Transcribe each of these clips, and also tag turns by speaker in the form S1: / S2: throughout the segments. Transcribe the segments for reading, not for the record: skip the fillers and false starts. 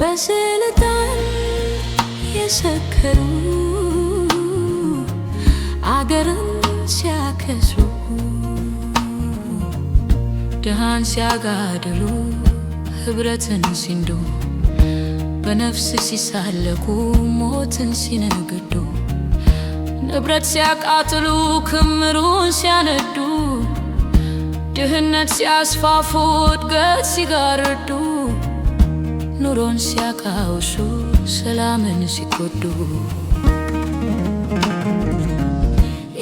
S1: በስልጣን የሰከሩ አገርን ሲያከስሩ ድሃን ሲያጋድሉ ህብረትን ሲንዱ በነፍስ ሲሳለቁ ሞትን ሲነግዱ ንብረት ሲያቃጥሉ ክምሩን ሲያነዱ ድህነት ሲያስፋፉ እድገት ሲጋርዱ ኑሮን ሲያቃውሱ ሰላምን ሲጎዱ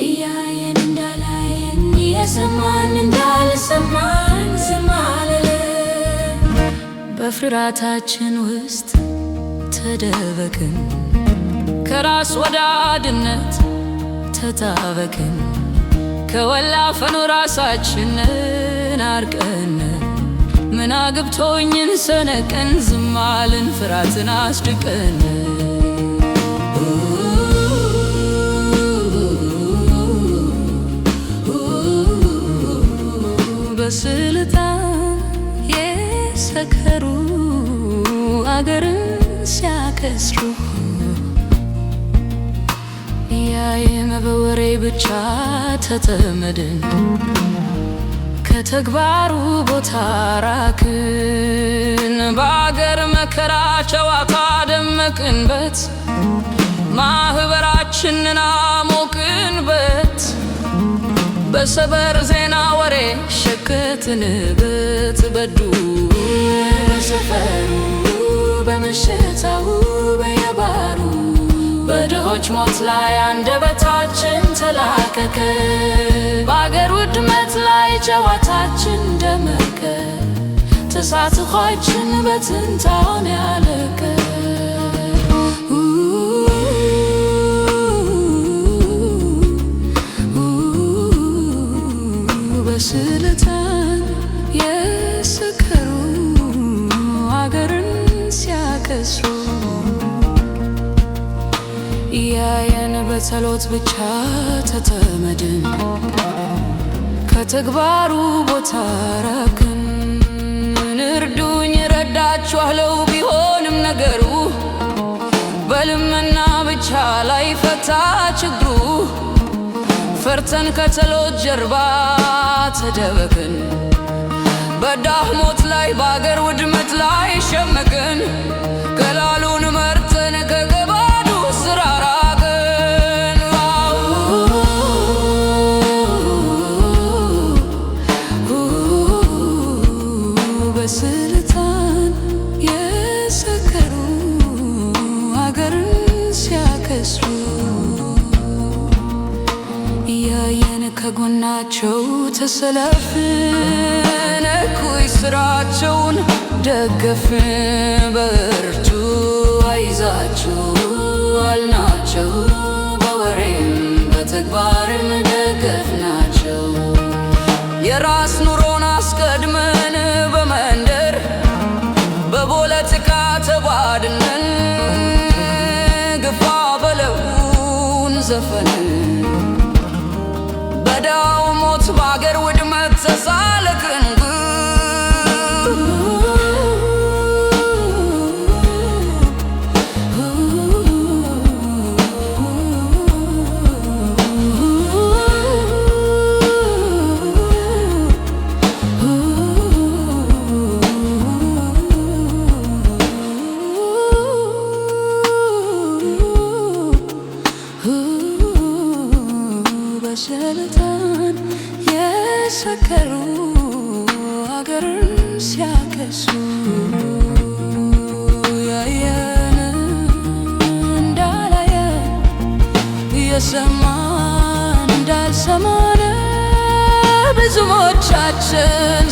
S1: እያየን እንዳላየን እየሰማን እንዳልሰማን ዝም አልን። በፍርሃታችን ውስጥ ተደበቅን፣ ከራስ ወዳድነት ተጣበቅን፣ ከወላፈኑ ራሳችንን አርቀን ምን አግብቶኝን ሰነቀን ዝም አልን ፍርሃትን አስድቀን። በስልጣን የሰከሩ አገርን ሲያከስሩ ያየን በወሬ ብቻ ተጠመድን፣ ከተግባሩ ቦታ ራቅን። በአገር መከራ ጨዋታ ደመቅንበት፣ ማህበራችንን አሞቅንበት። በሰበር ዜና ወሬ ሸከትንበት። በዱ በሰፈሩ በመሸታው በየባሩ በድሆች ሞት ላይ አንደበታችን ተላቀቀ። በአገር ውድመት ላይ ጨዋታችን ደመቀ። ተሳትፏችን በትንታውን ያለቀ። በስልጣን የሰከሩ አገርን ሲያከስሩ ያየን በጸሎት ብቻ ተጠመድን፣ ከተግባሩ ቦታ ራቅን። እርዱኝ ረዳችኋለሁ ቢሆንም ነገሩ በልመና ብቻ ላይ ፈታ ችግሩ። ፈርተን ከጸሎት ጀርባ ተደበቅን፣ በዳህ ሞት ላይ በአገር ውድመት ላይ ሸመቅን። ገላሉን መርጠን ከገባዱ ስራ ራቅን። በስልጣን የሰከሩ አገርን ሲያከስሩ ያየን ከጎናቸው ተሰለፍን፣ እኩይ ስራቸውን ደገፍን። በርቱ አይዛችሁ አልናቸው፣ በወሬም በተግባርም ደገፍናቸው። የራስ ኑሮን አስቀድመን በመንደር በፖለቲካ ተቧድነን ግፋ በለውን ዘፈንን። በዳው ሞት በአገር ውድመት ተሳለቅን። በስልጣን የሰከሩ አገርን ሲያከስሩ ያየን እንዳላየን እየሰማን እንዳልሰማን ብዙዎቻችን